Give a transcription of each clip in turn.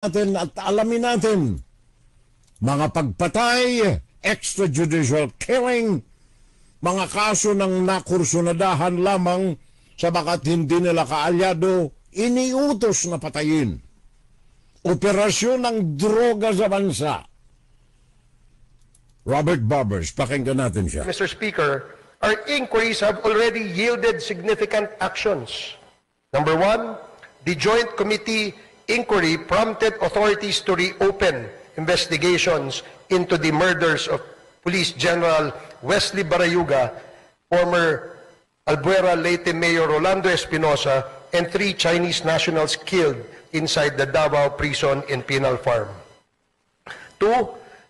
natin at alamin natin mga pagpatay, extrajudicial killing, mga kaso ng nakursunadahan lamang sa bakat hindi nila kaalyado, iniutos na patayin. Operasyon ng droga sa bansa. Robert Barbers, pakinggan natin siya. Mr. Speaker, our inquiries have already yielded significant actions. Number one, the Joint Committee inquiry prompted authorities to reopen investigations into the murders of Police General Wesley Barayuga, former Albuera Leyte Mayor Rolando Espinosa, and 3 Chinese nationals killed inside the Davao prison in Pinal Farm. 2,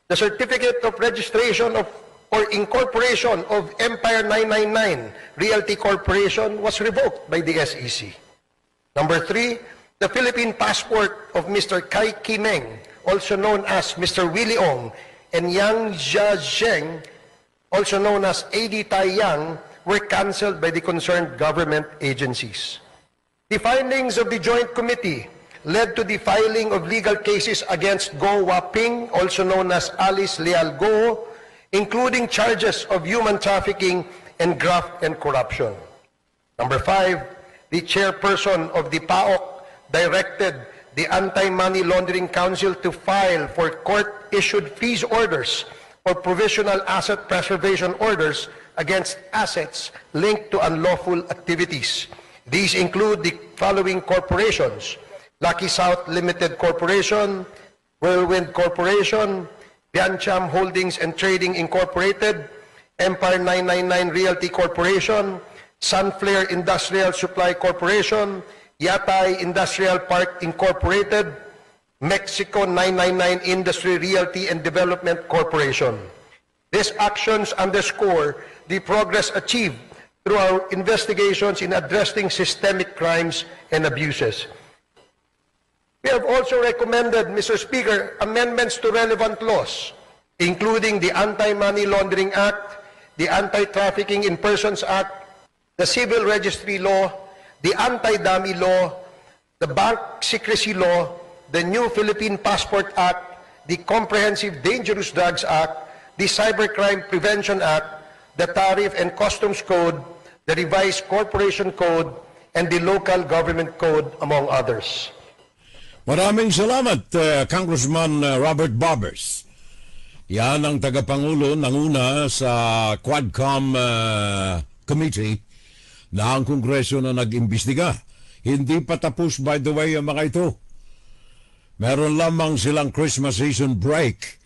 the certificate of registration of or incorporation of Empire 999 Realty Corporation was revoked by the SEC. Number 3, the Philippine passport of Mr. Kai Kimeng, also known as Mr. Willie Ong, and Yang Jiazheng, also known as A.D. Tai Yang, were cancelled by the concerned government agencies. The findings of the Joint Committee led to the filing of legal cases against Go Waping, also known as Alice Leal Go, including charges of human trafficking and graft and corruption. Number 5, the chairperson of the PAOK directed the Anti-Money Laundering Council to file for court-issued freeze orders or provisional asset preservation orders against assets linked to unlawful activities. These include the following corporations: Lucky South Limited Corporation, Whirlwind Corporation, Biancham Holdings and Trading Incorporated, Empire 999 Realty Corporation, Sunflare Industrial Supply Corporation, Yatay Industrial Park Incorporated, Mexico 999 Industry Realty and Development Corporation. These actions underscore the progress achieved through our investigations in addressing systemic crimes and abuses. We have also recommended, Mr. Speaker, amendments to relevant laws, including the Anti-Money Laundering Act, the Anti-Trafficking in Persons Act, the Civil Registry Law, the Anti-Dummy Law, the Bank Secrecy Law, the new Philippine Passport Act, the Comprehensive Dangerous Drugs Act, the Cybercrime Prevention Act, the Tariff and Customs Code, the Revised Corporation Code, and the Local Government Code, among others. Maraming salamat, Congressman Robert Barbers. Yan ang tagapangulo ng una sa Quadcom Committee na ang Kongreso na nag-imbestiga. Hindi pa tapos, by the way, ang mga ito. Meron lamang silang Christmas season break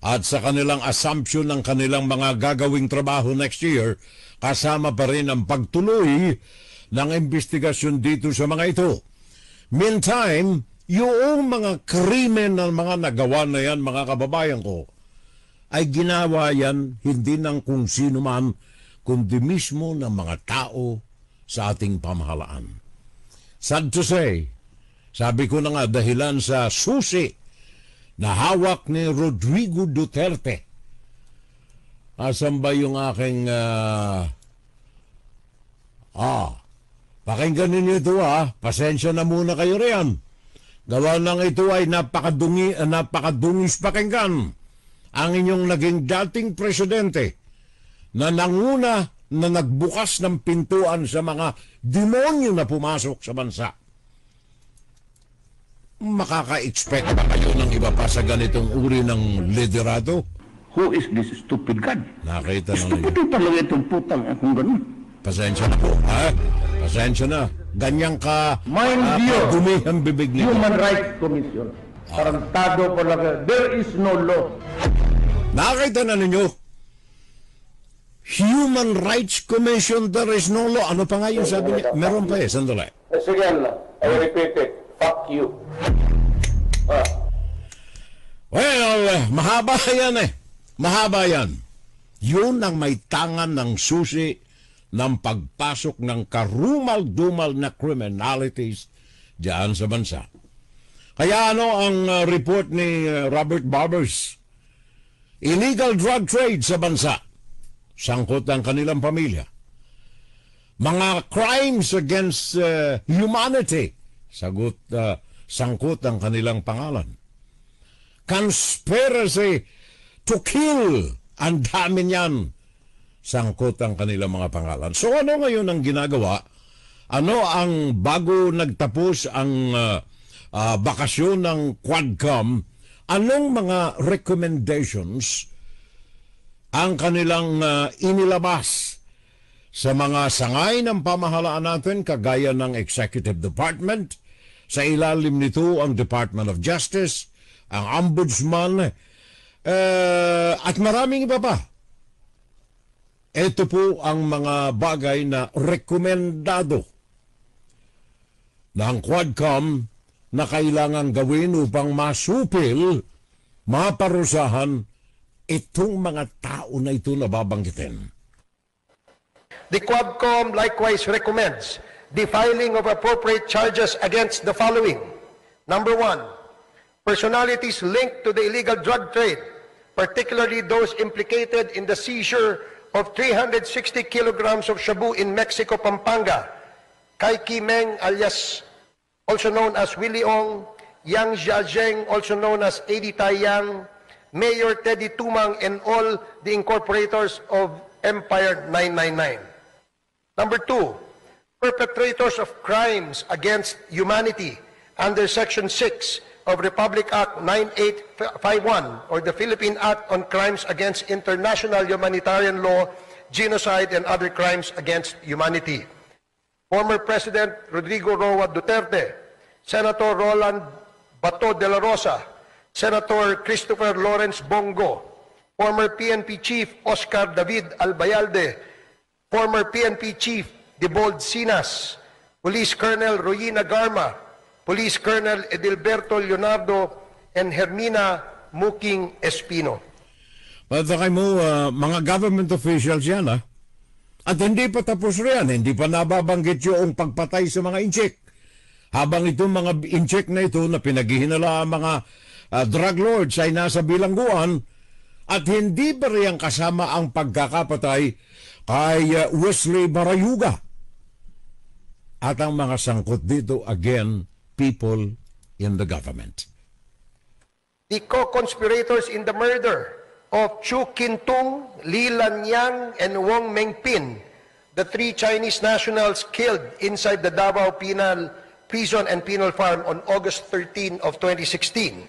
at sa kanilang assumption ng kanilang mga gagawing trabaho next year, kasama pa rin ang pagtuloy ng investigasyon dito sa mga ito. Meantime, yung mga krimen ng mga nagawa na yan, mga kababayan ko, ay ginawa yan hindi ng kung sino man, kundi mismo ng mga tao sa ating pamahalaan. Sad to say, sabi ko na nga, dahilan sa susi na hawak ni Rodrigo Duterte. Asan ba yung aking pakinggan ninyo ito pasensya na muna kayo riyan. Gawa ng ito ay napakadungis pakinggan. Ang inyong naging dating presidente na nanguna na nagbukas ng pintuan sa mga demonyo na pumasok sa bansa. Makaka-expect ba kayo ng iba pa sa ganitong uri ng liderato? Who is this stupid God? Nakita na Stupid ninyo. talaga itong putang akong ganun. Pasensya na po, Pasensya na. Ganyan ka Mind you, dumi ang bibig niyo. Human Rights Commission. Tarantado ko lang. There is no law. Nakita na ninyo. Human Rights Commission, there is no law. Ano pa nga yung sabi niya? Meron pa sandali. Sige lang. I repeat it. Fuck you. Well, mahaba yan Mahaba yan. Yun ang may tangan ng susi ng pagpasok ng karumal-dumal na criminalities diyan sa bansa. Kaya ano ang report ni Robert Barbers? Illegal drug trade sa bansa. Sangkot ang kanilang pamilya. Mga crimes against humanity. Sagot sangkot ang kanilang pangalan. Conspiracy to kill, ang dami niyan, sangkot ang kanilang mga pangalan. So ano ngayon ang ginagawa? Ano ang bago nagtapos ang bakasyon ng Quadcom? Anong mga recommendations ang kanilang inilabas sa mga sangay ng pamahalaan natin kagaya ng Executive Department? Sa ilalim nito ang Department of Justice, ang Ombudsman, at maraming iba pa. Ito po ang mga bagay na rekomendado ng Quadcom na kailangan gawin upang masupil, maparusahan itong mga tao na ito na babanggitin. The Quadcom likewise recommends the filing of appropriate charges against the following. Number 1, personalities linked to the illegal drug trade, particularly those implicated in the seizure of 360 kilograms of shabu in Mexico, Pampanga. Kai Meng alias also known as Willie Ong, Yang Jiazheng also known as Eddie Taiyang, Mayor Teddy Tumang, and all the incorporators of Empire 999. Number 2, perpetrators of crimes against humanity under Section 6 of Republic Act 9851 or the Philippine Act on Crimes Against International Humanitarian Law, Genocide, and Other Crimes Against Humanity. Former President Rodrigo Roa Duterte, Senator Roland Bato de la Rosa, Senator Christopher Lawrence Bongo, former PNP Chief Oscar David Albayalde, former PNP Chief Debold Sinas, Police Colonel Royina Garma, Police Colonel Edilberto Leonardo, and Hermina Muking Espino. Patakay mo, mga government officials yan, ha? At hindi pa tapos riyan, hindi pa nababanggit yung pagpatay sa mga incheck. Habang itong mga incheck na ito na pinaghihinala ang mga drug lords ay nasa bilangguan, at hindi pa riyan kasama ang pagkakapatay kay Wesley Barayuga. At ang mga sangkot dito, again, people in the government. The co-conspirators in the murder of Chu Kintung, Li Lanyang, and Wong Mengpin, the 3 Chinese nationals killed inside the Davao Penal Prison and Penal Farm on August 13 of 2016.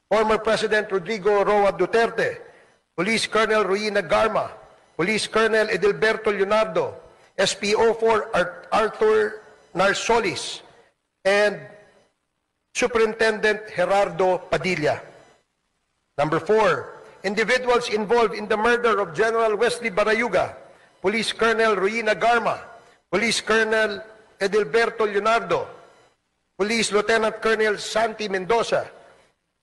Former President Rodrigo Roa Duterte, Police Colonel Royina Garma, Police Colonel Edilberto Leonardo, SPO4 Arthur Narsolis, and Superintendent Gerardo Padilla. Number 4, individuals involved in the murder of General Wesley Barayuga, Police Colonel Royina Garma, Police Colonel Edilberto Leonardo, Police Lieutenant Colonel Santi Mendoza,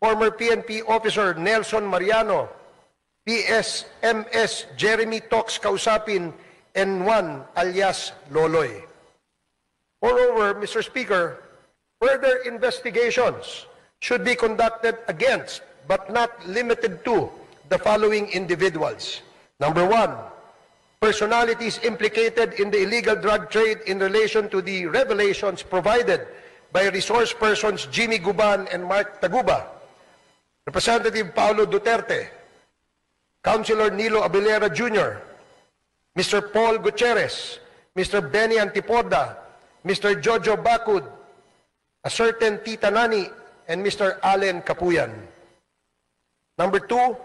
former PNP Officer Nelson Mariano, PSMS Jeremy Tox Kausapin, and 1 alias Loloy. Moreover, Mr. Speaker, further investigations should be conducted against, but not limited to, the following individuals. Number 1, personalities implicated in the illegal drug trade in relation to the revelations provided by resource persons Jimmy Guban and Mark Taguba, Representative Paulo Duterte, Councilor Nilo Abilera Jr., Mr. Paul Gutierrez, Mr. Benny Antipoda, Mr. Jojo Bacud, a certain Tita Nani, and Mr. Allen Capuyan. Number 2,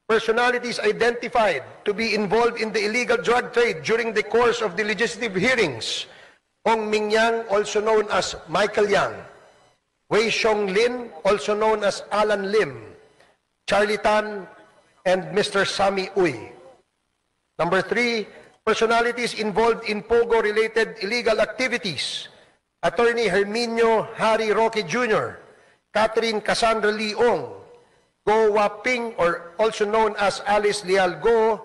personalities identified to be involved in the illegal drug trade during the course of the legislative hearings: Hong Ming Yang, also known as Michael Yang; Wei Xiong Lin, also known as Alan Lim; Charlie Tan, and Mr. Sammy Uy. Number 3, personalities involved in POGO-related illegal activities: Attorney Herminio Harry Roque Jr., Catherine Cassandra Leong, Go Waping, or also known as Alice Leal Go,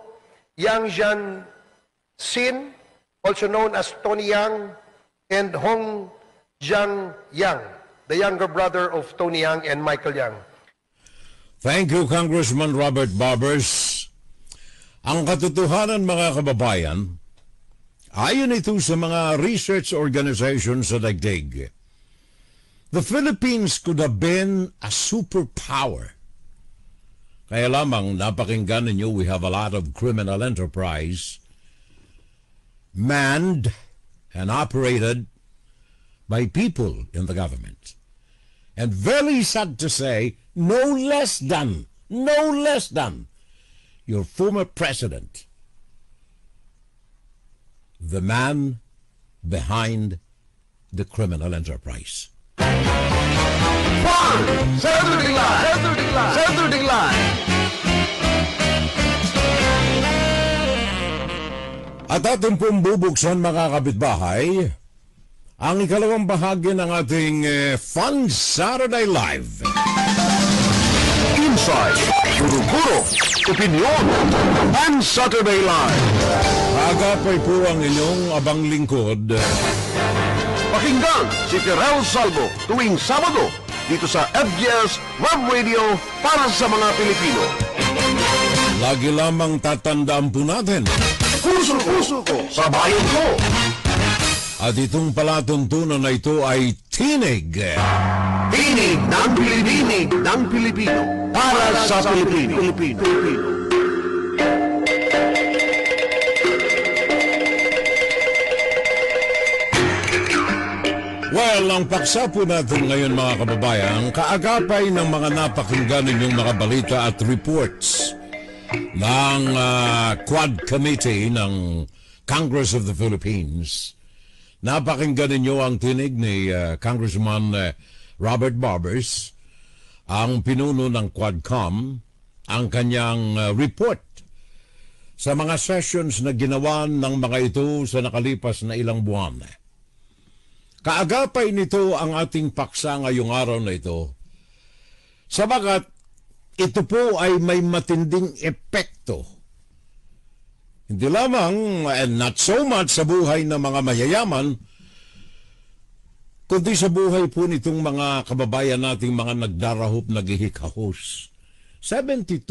Yang Jian Sin, also known as Tony Yang, and Hong Jiang Yang, the younger brother of Tony Yang and Michael Yang. Thank you, Congressman Robert Barbers. Ang katotohanan, mga kababayan, ayon ito sa mga research organizations sa daigdig, The Philippines could have been a superpower. Kaya lamang napakinggan ninyo, we have a lot of criminal enterprise manned and operated by people in the government. And very sad to say, no less than your former president, the man behind the criminal enterprise. Saturday Live. At ating pong bubuksan, mga kapitbahay, ang ikalawang bahagi ng ating Fun Saturday Live. Inside, Guro-Guro, Opinion, and Saturday Live. Agapay po ang inyong abang lingkod. Pakinggan si Terrell Salvo tuwing Sabado dito sa FGS Web Radio para sa mga Pilipino. Lagi lamang tatandaan po natin. Puso ko sa bayan ko. At itong palatuntunan na ito ay tinig. Tinig ng Pilipino para sa Pilipino. Well, ang paksa po natin ngayon, mga kababayan, kaagapay ng mga napakinggan ninyong mga balita at reports ng Quad Committee ng Congress of the Philippines. Napakinggan ninyo ang tinig ni Congressman Robert Barbers, ang pinuno ng Quadcom, ang kanyang report sa mga sessions na ginawa ng mga ito sa nakalipas na ilang buwan. Kaagapay nito ang ating paksa ngayong araw na ito, sabagat ito po ay may matinding epekto. Hindi lamang, and not so much sa buhay ng mga mayayaman, kundi sa buhay po nitong mga kababayan nating mga nagdarahop, naghihikahos. 72%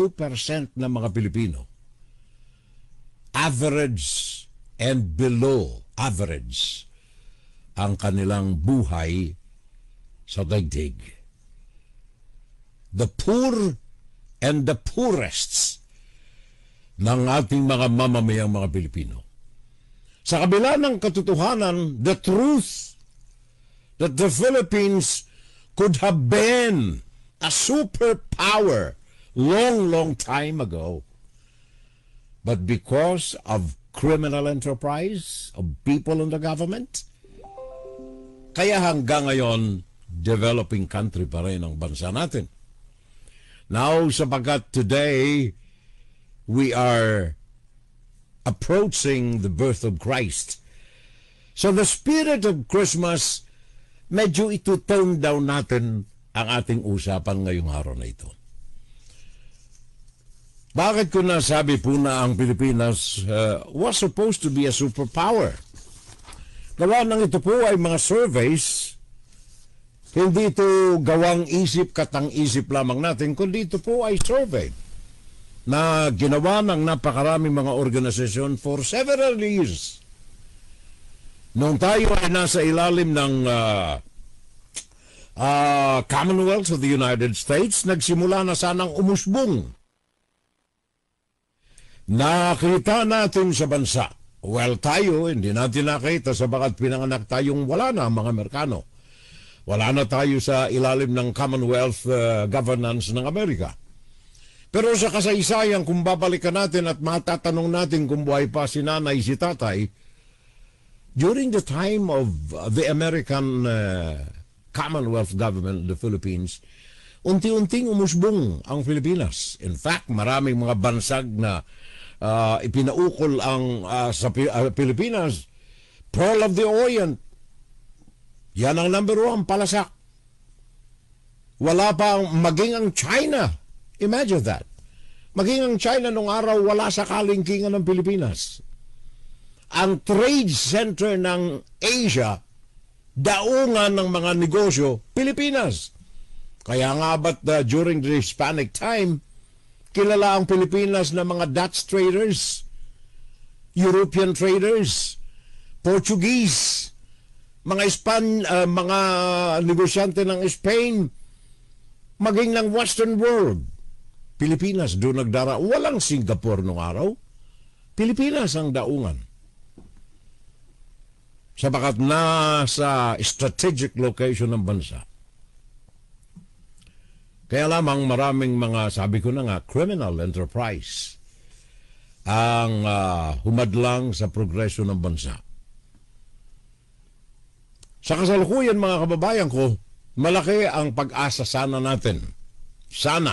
ng mga Pilipino, average and below average ang kanilang buhay sa daigdig. The poor and the poorest ng ating mga mamamayang mga Pilipino. Sa kabila ng katotohanan, the truth that the Philippines could have been a superpower long time ago. But because of criminal enterprise of people in the government, kaya hanggang ngayon, developing country pa rin ang bansa natin. Now, sapagkat today, we are approaching the birth of Christ. So the spirit of Christmas, medyo ito-tone down natin ang ating usapan ngayong araw na ito. Bakit ko nasabi po na ang Pilipinas was supposed to be a superpower? Gawa ng ito po ay mga surveys, hindi ito gawang isip, katang-isip lamang natin, kundi ito po ay survey na ginawa ng napakaraming mga organisasyon for several years. Nung tayo ay nasa ilalim ng Commonwealth of the United States, nagsimula na sanang umusbong. Nakita natin sa bansa, well, tayo, hindi natin nakita sabagat pinanganak tayong wala na mga Amerikano. Wala na tayo sa ilalim ng Commonwealth governance ng Amerika. Pero sa kasaysayan, kung babalikan natin at matatanong natin kung buhay pa si nanay, si tatay, during the time of the American Commonwealth government of the Philippines, unti-unting umusbong ang Pilipinas. In fact, maraming mga bansag na ipinaukol ang sa Pilipinas, Pearl of the Orient. Yan ang number 1 palasak. Wala pa maging ang China. Imagine that. Maging ang China nung araw, wala sa kalingkingan ng Pilipinas. Ang trade center ng Asia, daungan ng mga negosyo, Pilipinas. Kaya nga ba't during the Hispanic time, kilala ang Pilipinas na mga Dutch traders, European traders, Portuguese, mga negosyante ng Spain, maging ng Western world. Pilipinas doon nagdara. Walang Singapore nung araw. Pilipinas ang daungan. Sabagat nasa strategic location ng bansa. Kaya lamang maraming mga, sabi ko na nga, criminal enterprise ang humadlang sa progresyo ng bansa. Sa kasalukuyan mga kababayan ko, malaki ang pag-asa sana natin. Sana.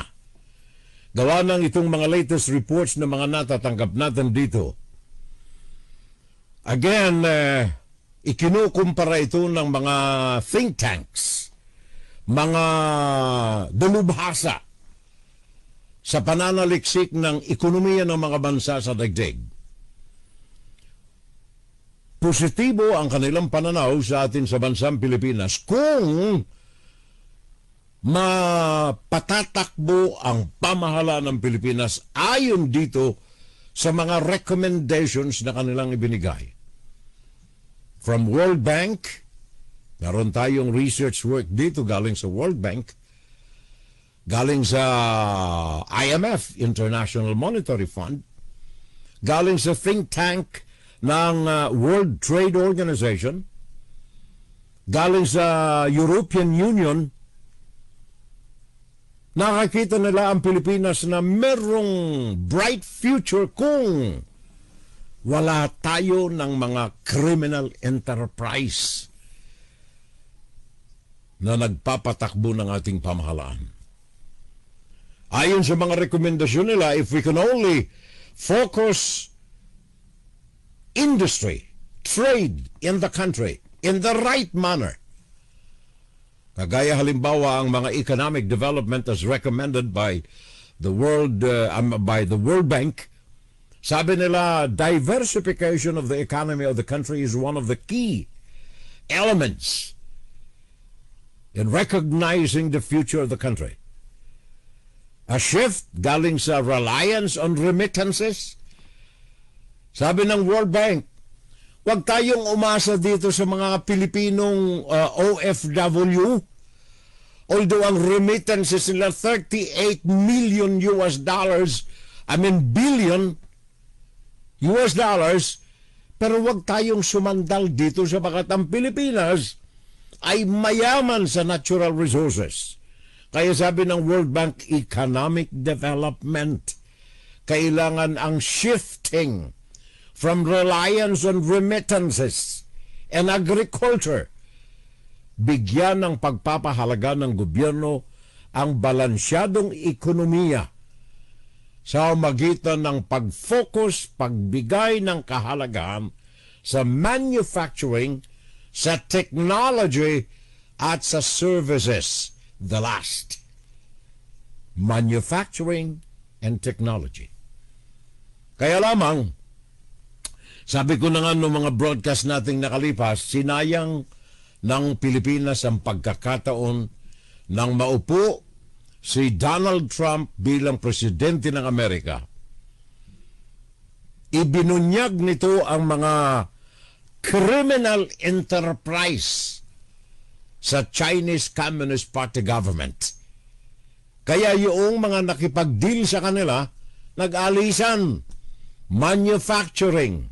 Gawa ng itong mga latest reports na mga natatanggap natin dito. Again, ikinukumpara ito ng mga think tanks, mga dalubhasa sa pananaliksik ng ekonomiya ng mga bansa sa daigdig. Positibo ang kanilang pananaw sa atin sa bansang Pilipinas kung mapatatakbo ang pamahalaan ng Pilipinas ayon dito sa mga recommendations na kanilang ibinigay. From World Bank, meron tayong research work dito galing sa World Bank, galing sa IMF, International Monetary Fund, galing sa think tank ng World Trade Organization, galing sa European Union. Nakakita nila ang Pilipinas na merong bright future kung wala tayo ng mga criminal enterprise na nagpapatakbo ng ating pamahalaan. Ayon sa mga rekomendasyon nila, if we can only focus industry, trade in the country in the right manner. Kagaya halimbawa ang mga economic development as recommended by the World Bank. Sabi nila, diversification of the economy of the country is one of the key elements in recognizing the future of the country. A shift galing sa reliance on remittances. Sabi ng World Bank, huwag tayong umasa dito sa mga Pilipinong OFW. Although ang remittances nila $38 million billion US dollars, pero huwag tayong sumandal dito sapagat ang Pilipinas ay mayaman sa natural resources. Kaya sabi ng World Bank, economic development. Kailangan ang shifting from reliance on remittances and agriculture. Bigyan ng pagpapahalaga ng gobyerno ang balansyadong ekonomiya sa magitan ng pag-focus, pagbigay ng kahalagahan sa manufacturing, sa technology at sa services. The last. Manufacturing and technology. Kaya lamang, sabi ko na nga noong mga broadcast nating nakalipas, sinayang ng Pilipinas ang pagkakataon ng maupo si Donald Trump bilang presidente ng Amerika. Ibinunyag nito ang mga criminal enterprise sa Chinese Communist Party government. Kaya yung mga nakipag-deal sa kanila, nag-alisan, manufacturing,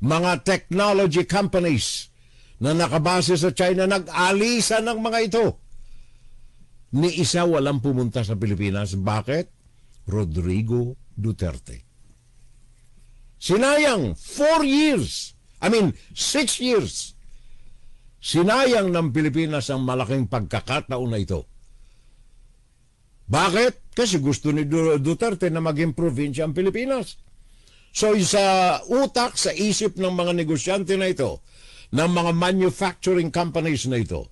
mga technology companies na nakabase sa China, nag-alisan ng mga ito. Ni isa walang pumunta sa Pilipinas. Bakit? Rodrigo Duterte. Sinayang 6 years. Sinayang ng Pilipinas ang malaking pagkakataon na ito. Bakit? Kasi gusto ni Duterte na maging probinsya ang Pilipinas. So sa utak, sa isip ng mga negosyante na ito, ng mga manufacturing companies na ito,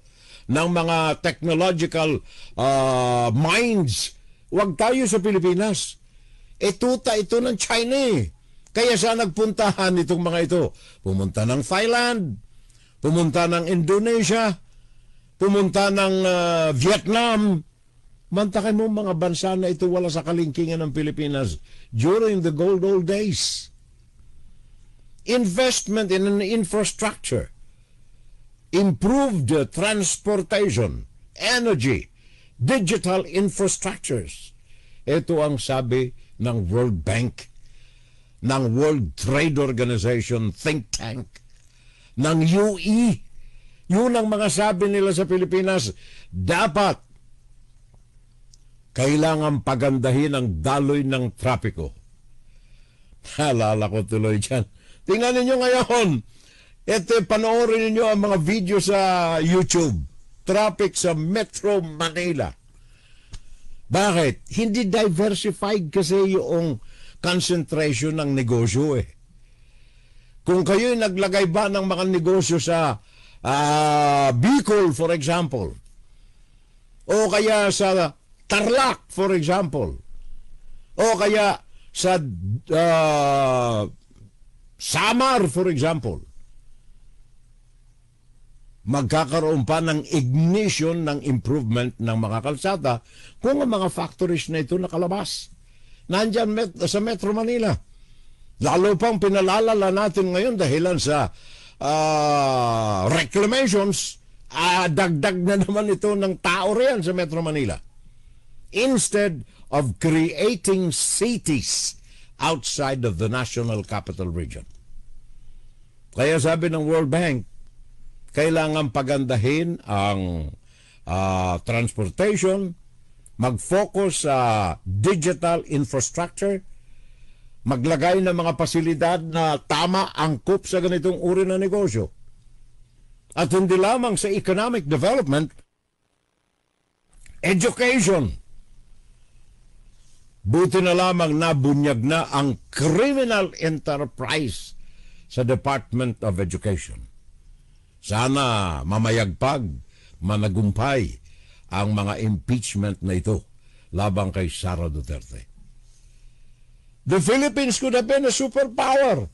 ng mga technological minds, wag tayo sa Pilipinas. Tuta ito ng China eh. Kaya saan nagpuntahan itong mga ito? Pumunta ng Thailand, pumunta ng Indonesia, pumunta ng Vietnam. Mantakin mo mga bansa na ito wala sa kalingkingan ng Pilipinas during the gold old days. Investment in an infrastructure. improved transportation, energy, digital infrastructures. Ito ang sabi ng World Bank, ng World Trade Organization think tank, ng UE. Yun ang mga sabi nila sa Pilipinas, dapat kailangan pagandahin ang daloy ng trapiko. Halala ko tuloy dyan. Tingnan ninyo ngayon. Ito, panoorin ninyo ang mga video sa YouTube. Traffic sa Metro Manila. Bakit? Hindi diversified kasi yung concentration ng negosyo eh. Kung kayo'y naglagay ba ng mga negosyo sa Bicol, for example, o kaya sa Tarlac, for example, o kaya sa Samar, for example, magkakaroon pa ng ignition ng improvement ng mga kalsada kung ang mga factories na ito nakalabas. Nandyan sa Metro Manila. Lalo pang pinalalala natin ngayon dahilan sa reclamations, dagdag na naman ito ng tao riyan sa Metro Manila. Instead of creating cities outside of the National Capital Region. Kaya sabi ng World Bank, kailangan pagandahin ang transportation, mag-focus sa digital infrastructure, maglagay ng mga pasilidad na tama angkop sa ganitong uri ng negosyo. At hindi lamang sa economic development, education. Buti na lamang nabunyag na ang criminal enterprise sa Department of Education. Sana mamayagpag, managumpay ang mga impeachment na ito labang kay Sara Duterte. The Philippines could have been a superpower,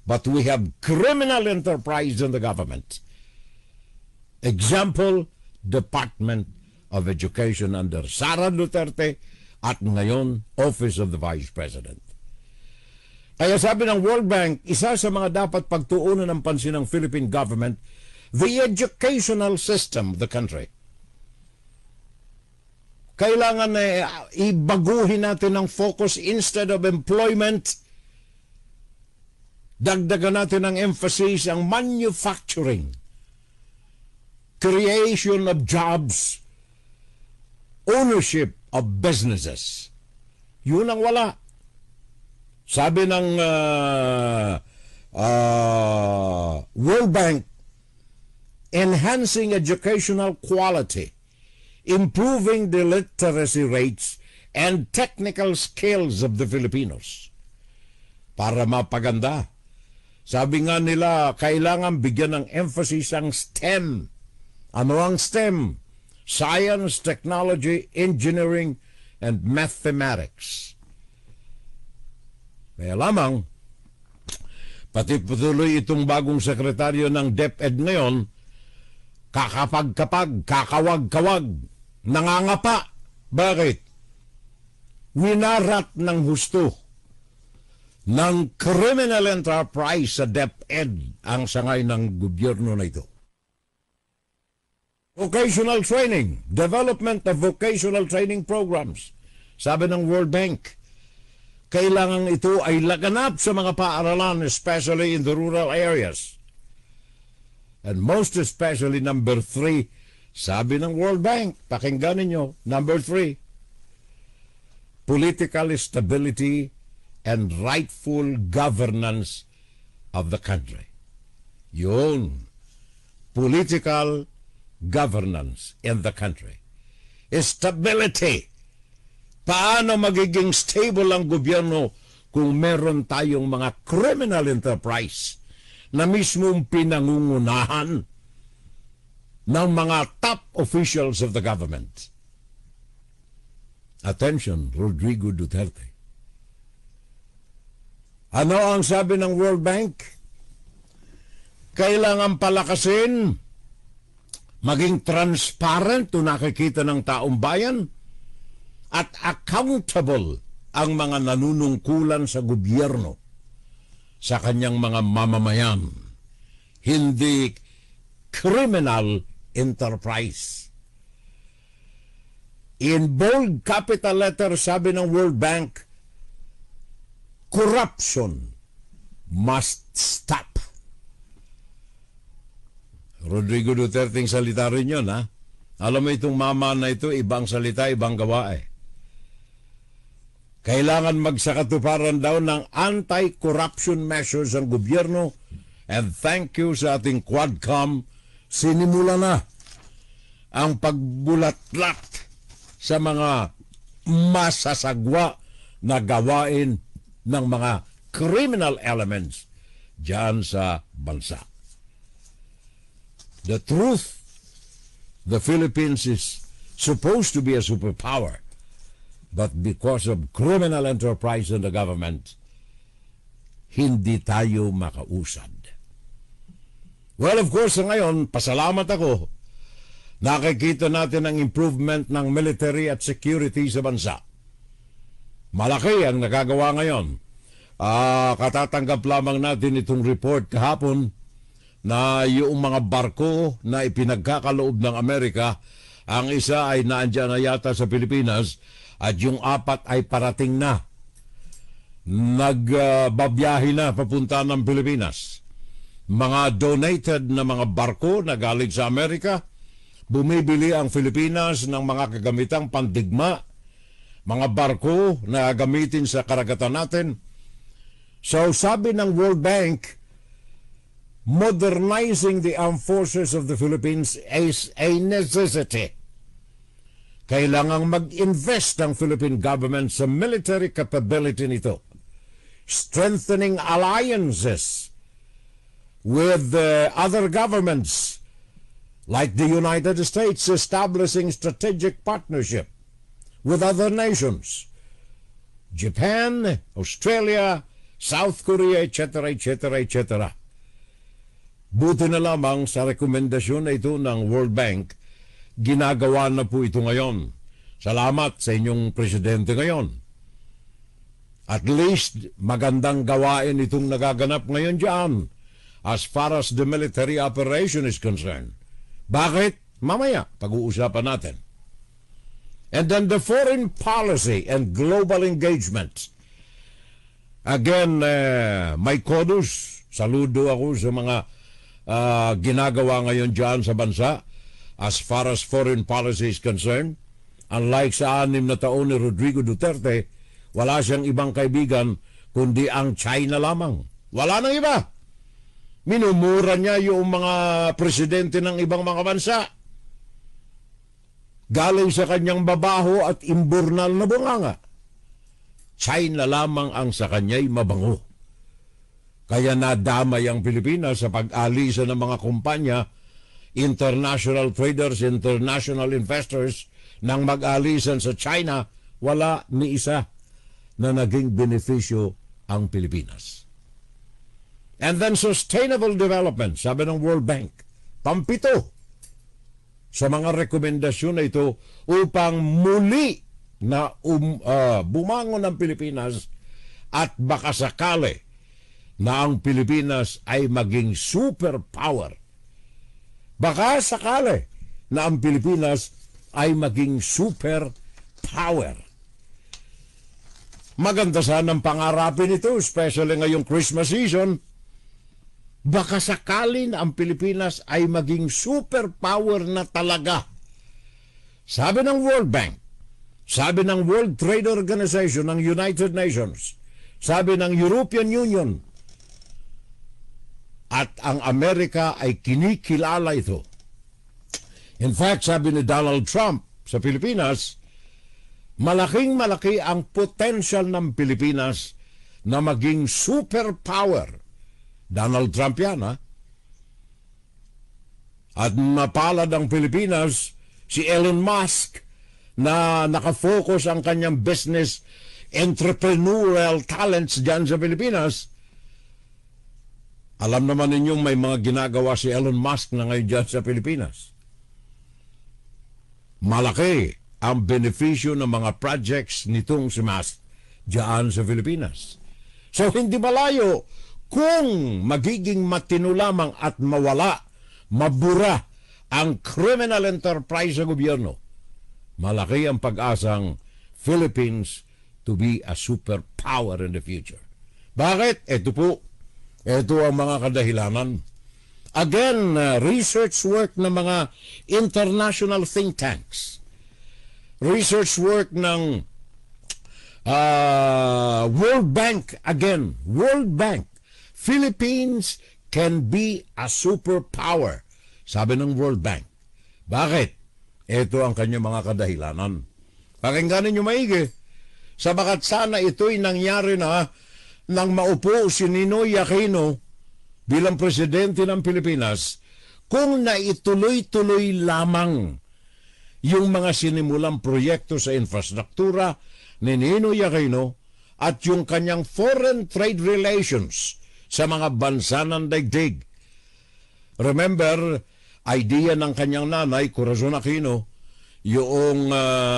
but we have criminal enterprise in the government. Example, Department of Education under Sara Duterte at ngayon, Office of the Vice President. Kaya sabi ng World Bank, isa sa mga dapat pagtuunan ng pansin ng Philippine government, the educational system of the country. Kailangan na ibaguhin natin ang focus instead of employment. Dagdagan natin ang emphasis ang manufacturing, creation of jobs, ownership of businesses. Yun ang wala. Sabi ng World Bank, enhancing educational quality, improving the literacy rates and technical skills of the Filipinos. Para mapaganda. Sabi nga nila, kailangan bigyan ng emphasis ang STEM. Ano ang STEM? Science, Technology, Engineering, and Mathematics. Kaya lamang, pati patuloy itong bagong sekretaryo ng DepEd ngayon, kakapag-kapag, kakawag-kawag, nangangapa. Bakit? Winarat ng husto ng criminal enterprise sa DepEd ang sangay ng gobyerno na ito. Vocational training, development of vocational training programs. Sabi ng World Bank, kailangan ito ay laganap sa mga paaralan, especially in the rural areas. And most especially, number 3, sabi ng World Bank, pakinggan ninyo, number 3, political stability and rightful governance of the country. Yun, political governance in the country. Stability. Paano magiging stable ang gobyerno kung meron tayong mga criminal enterprise na mismong pinangungunahan ng mga top officials of the government? Attention, Rodrigo Duterte. Ano ang sabi ng World Bank? Kailangan palakasin, maging transparent o nakikita ng taong bayan, at accountable ang mga nanunungkulan sa gobyerno sa kanyang mga mamamayan. Hindi criminal enterprise. In bold capital letter, sabi ng World Bank, corruption must stop. Rodrigo Duterte ang salita rin yun, ha? Alam mo itong mama na ito, ibang salita, ibang gawa eh. Kailangan magsakatuparan daw ng anti-corruption measures ang gobyerno, and thank you sa ating Quadcom, sinimula na ang pagbulatlat sa mga masasagwa na gawain ng mga criminal elements dyan sa bansa. The truth, the Philippines is supposed to be a superpower, but because of criminal enterprise in the government, hindi tayo makausad. Well, of course, ngayon, pasalamat ako. Nakikita natin ang improvement ng military at security sa bansa. Malaki ang nagagawa ngayon. Katatanggap lamang natin itong report kahapon na yung mga barko na ipinagkakaloob ng Amerika, ang isa ay naandyan na yata sa Pilipinas at yung 4 ay parating na. Nagbabiyahe na papunta ng Pilipinas. Mga donated na mga barko na galing sa Amerika, bumibili ang Pilipinas ng mga kagamitang pandigma, mga barko na gamitin sa karagatan natin. So sabi ng World Bank, modernizing the armed forces of the Philippines is a necessity. Kailangang mag-invest ang Philippine government sa military capability nito, strengthening alliances with other governments like the United States, establishing strategic partnership with other nations, Japan, Australia, South Korea, etc., etc., etc. Buti na lamang sa rekomendasyon na ito ng World Bank, ginagawa na po ito ngayon. Salamat sa inyong presidente ngayon. At least magandang gawain itong nagaganap ngayon dyan as far as the military operation is concerned. Bakit? Mamaya, pag-uusapan natin. And then the foreign policy and global engagement. Again, may kudos. Saludo ako sa mga ginagawa ngayon dyan sa bansa as far as foreign policy is concerned. Unlike sa 6 na taon ni Rodrigo Duterte, wala siyang ibang kaibigan kundi ang China lamang. Wala nang iba. Minumura niya yung mga presidente ng ibang mga bansa. Galing sa kanyang babaho at imburnal na bunganga. China lamang ang sa kanya'y mabango. Kaya nadamay ang Pilipinas sa pag-alisan ng mga kumpanya, international traders, international investors, nang mag-alisan sa China, wala ni isa na naging benepisyo ang Pilipinas. And then sustainable development, sabi ng World Bank, pampito sa mga rekomendasyon na ito upang muli na bumangon ang Pilipinas at baka sakali na ang Pilipinas ay maging superpower. Baka sakali na ang Pilipinas ay maging superpower. Maganda sana ang pangarapin ito, especially ngayong Christmas season. Baka sakali na ang Pilipinas ay maging superpower na talaga. Sabi ng World Bank, sabi ng World Trade Organization ng United Nations, sabi ng European Union, at ang Amerika ay kinikilala ito. In fact, sabi ni Donald Trump sa Pilipinas, malaking malaki ang potential ng Pilipinas na maging superpower. Donald Trump yan, ha? At napalad ang Pilipinas, si Elon Musk, na nakafocus ang kanyang business entrepreneurial talents dyan sa Pilipinas. Alam naman ninyong may mga ginagawa si Elon Musk na ngayon dyan sa Pilipinas. Malaki ang benepisyo ng mga projects nitong si Musk dyan sa Pilipinas. So hindi malayo kung magiging matino lamang at mawala mabura ang criminal enterprise sa gobyerno, malaki ang pag-asang Philippines to be a superpower in the future. Bakit? Ito ang mga kadahilanan. Again, research work ng mga international think tanks. Research work ng World Bank again. World Bank. Philippines can be a superpower, sabi ng World Bank. Bakit? Ito ang kanyang mga kadahilanan. Pakinggan ninyo maigi. Sabagat sana ito'y nangyari na nang maupo si Ninoy Aquino bilang presidente ng Pilipinas kung naituloy-tuloy lamang yung mga sinimulang proyekto sa infrastruktura ni Ninoy Aquino at yung kanyang foreign trade relations sa mga bansa ng daigdig. Remember, idea ng kanyang nanay, Corazon Aquino, yung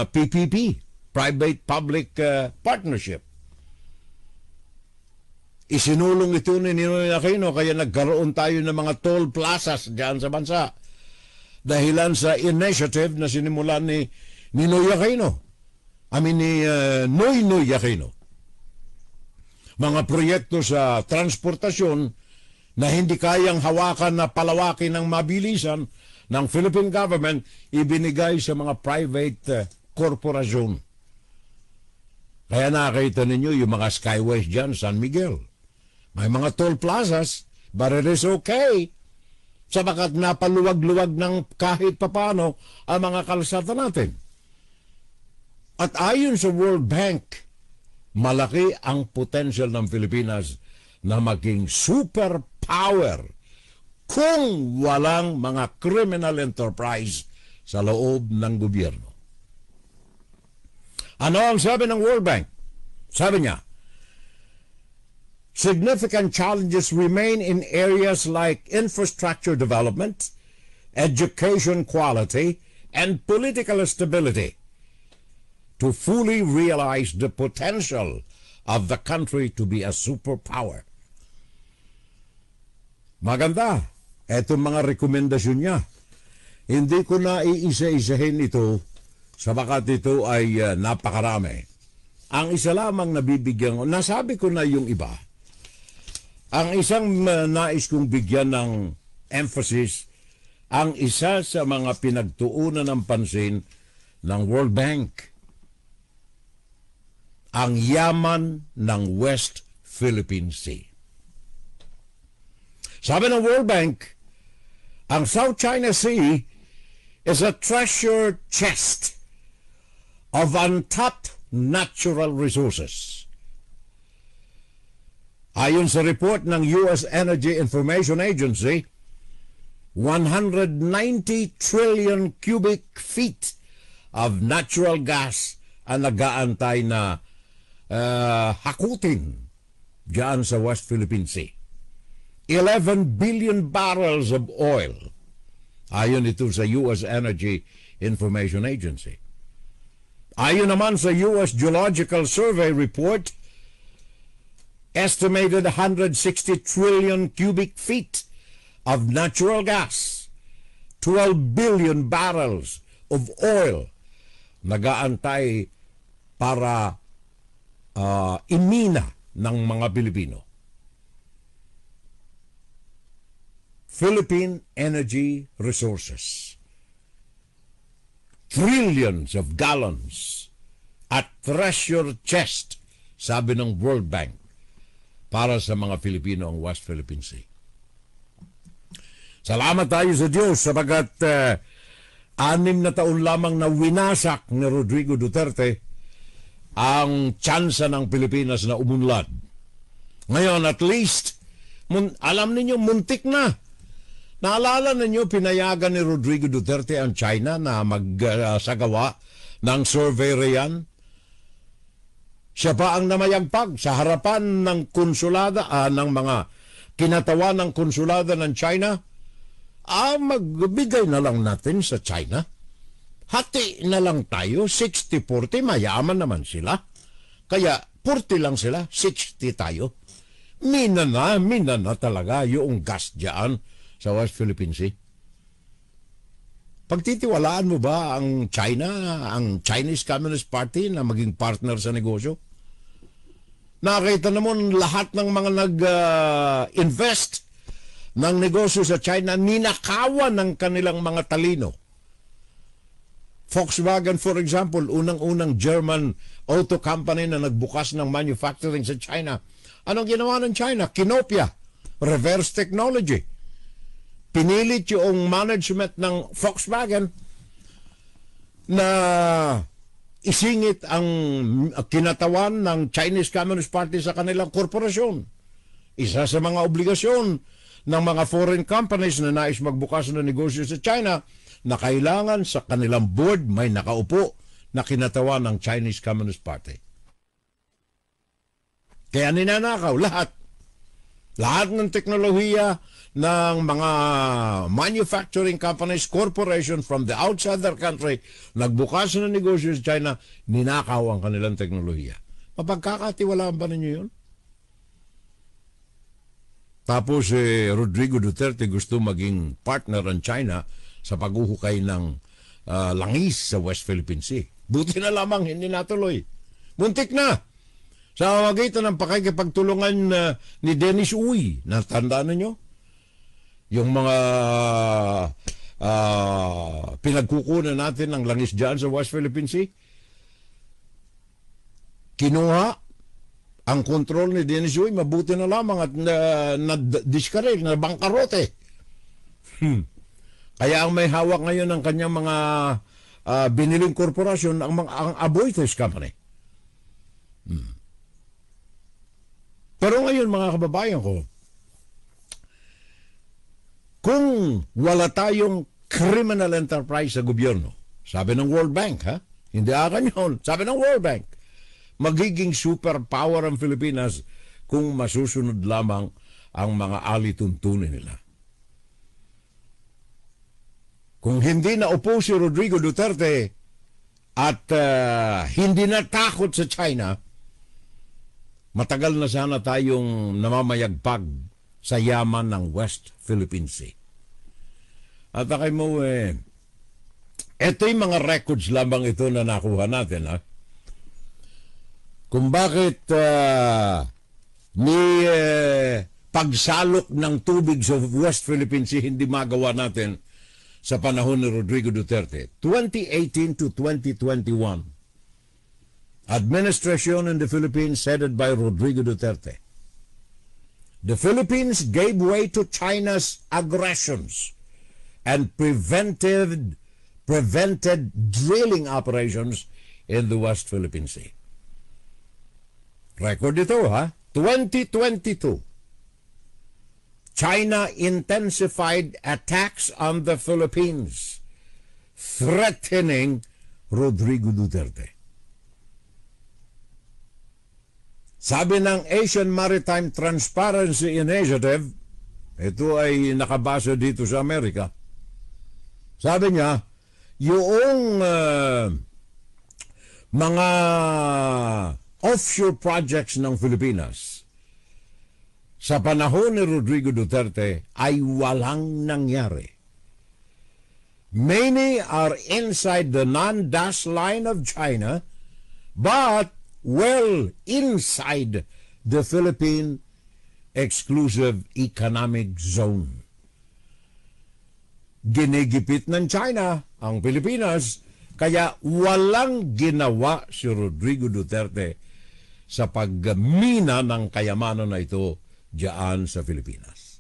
PPP, Private-Public Partnership. Isinulong ito ni Ninoy Aquino kaya nagkaroon tayo ng mga toll plazas diyan sa bansa. Dahilan sa initiative na sinimulan ni Ninoy Aquino. Ni Noynoy Aquino. Mga proyekto sa transportasyon na hindi kayang hawakan na palawakin ng mabilisan ng Philippine government, ibinigay sa mga private korporasyon. Kaya nakita ninyo yung mga skyways dyan, San Miguel. May mga toll plazas, but it is okay. Sabagat napaluwag-luwag ng kahit papano ang mga kalsada natin. At ayon sa World Bank, malaki ang potential ng Pilipinas na maging superpower kung walang mga criminal enterprise sa loob ng gobyerno. Ano ang sabi ng World Bank? Sabi niya, significant challenges remain in areas like infrastructure development, education quality, and political stability to fully realize the potential of the country to be a superpower. Maganda. Etong mga rekomendasyon niya. Hindi ko na iisa-isahin ito sabagat ito ay napakarami. Ang isa lamang nabibigyan ko, nasabi ko na yung iba. Ang isang nais kong bigyan ng emphasis, ang isa sa mga pinagtuunan ng pansin ng World Bank, ang yaman ng West Philippine Sea. Sabi ng World Bank, ang South China Sea is a treasure chest of untapped natural resources. Ayon sa report ng U.S. Energy Information Agency, 190 trillion cubic feet of natural gas ang nag-aantay na hakutin diyan sa West Philippine Sea. 11 billion barrels of oil. Ayon ito sa U.S. Energy Information Agency. Ayon naman sa U.S. Geological Survey report, estimated 160 trillion cubic feet of natural gas, 12 billion barrels of oil nag-aantay para imina ng mga Pilipino. Philippine energy resources. Trillions of gallons at treasure chest, sabi ng World Bank, para sa mga Pilipino ang West Philippine Sea. Salamat tayo sa Diyos sabagat 6 na taon lamang na winasak ni Rodrigo Duterte ang tsansa ng Pilipinas na umunlad. Ngayon, at least, alam ninyo, muntik na. Naalala ninyo, pinayagan ni Rodrigo Duterte ang China na magsagawa ng survey riyan. Siya pa ang namayagpag sa harapan ng konsulada, ng mga kinatawan ng konsulada ng China. Magbigay na lang natin sa China. Hati na lang tayo, 60-40, mayaman naman sila. Kaya 40 lang sila, 60 tayo. Mina na talaga yung gas dyan sa West Philippine Sea. Pagtitiwalaan mo ba ang China, ang Chinese Communist Party na maging partner sa negosyo? Nakita naman lahat ng mga nag-invest ng negosyo sa China, ninakawan ng kanilang mga talino. Volkswagen, for example, unang-unang German auto company na nagbukas ng manufacturing sa China. Anong ginawa ng China? Kinopya. Reverse technology. Pinilit yung management ng Volkswagen na isingit ang kinatawan ng Chinese Communist Party sa kanilang korporasyon. Isa sa mga obligasyon ng mga foreign companies na nais magbukas ng negosyo sa China na kailangan sa kanilang board may nakaupo na kinatawan ng Chinese Communist Party. Kaya ninanakaw lahat. Lahat ng teknolohiya ng mga manufacturing companies, corporation from the outside their country, nagbukas ng negosyo sa China, ninakaw ang kanilang teknolohiya. Mapagkakatiwalaan ba ninyo yun? Tapos Rodrigo Duterte gusto maging partner ng China sa paghuhukay ng langis sa West Philippine Sea. Buti na lamang hindi natuloy. Muntik na. Sa magitan ng pakikipagtulungan ni Dennis Uy, natandaan ninyo? Yung mga pinagkukunan natin ng langis dyan sa West Philippine Sea. Kinuha ang kontrol ni Dennis Uy, mabuti na lamang at na-discourage, na bangkarote. Kaya ang may hawak ngayon ng kanyang mga biniling korporasyon, ang Aboitiz Company. Pero ngayon mga kababayan ko, kung wala tayong criminal enterprise sa gobyerno, sabi ng World Bank, ha? Hindi akin yun, sabi ng World Bank, magiging superpower ang Pilipinas kung masusunod lamang ang mga alituntunin nila. Kung hindi na upo si Rodrigo Duterte at hindi na takot sa China, matagal na sana tayong namamayagpag sa yaman ng West Philippine Sea. At akay mo, ito yung mga records lamang ito na nakuha natin, ha? Kung bakit pagsalok ng tubig sa West Philippine Sea hindi magawa natin sa panahon ni Rodrigo Duterte. 2018 to 2021. Administration in the Philippines headed by Rodrigo Duterte. The Philippines gave way to China's aggressions and prevented drilling operations in the West Philippine Sea. Record ito, ha? 2022. China intensified attacks on the Philippines, threatening Rodrigo Duterte. Sabi ng Asian Maritime Transparency Initiative, ito ay nakabasa dito sa Amerika, sabi niya, yung mga offshore projects ng Pilipinas sa panahon ni Rodrigo Duterte ay walang nangyari. Many are inside the non-dash line of China, but well inside the Philippine exclusive economic zone. Ginigipit ng China ang Pilipinas, kaya walang ginawa si Rodrigo Duterte sa pagmina ng kayamanan na ito diyan sa Pilipinas.